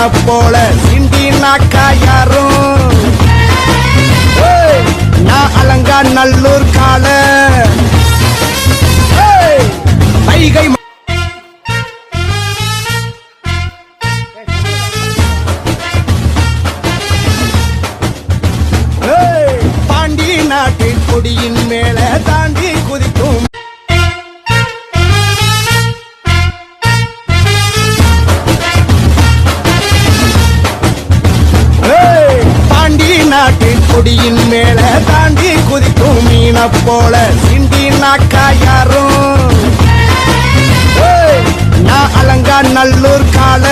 மீனை போல சிண்டி நாக்கா யாரும் நான் அலங்கா நல்லூர் கால வைகை பாண்டி நாட்டு கொடியின் மேல தாண்டி குதிக்கும் நாட்டின் கொடியின் மேல தாண்டி குதிக்கும் மீனை போல சிண்டி நாக்கா யாரும் நான் அலங்கா நல்லூர் கால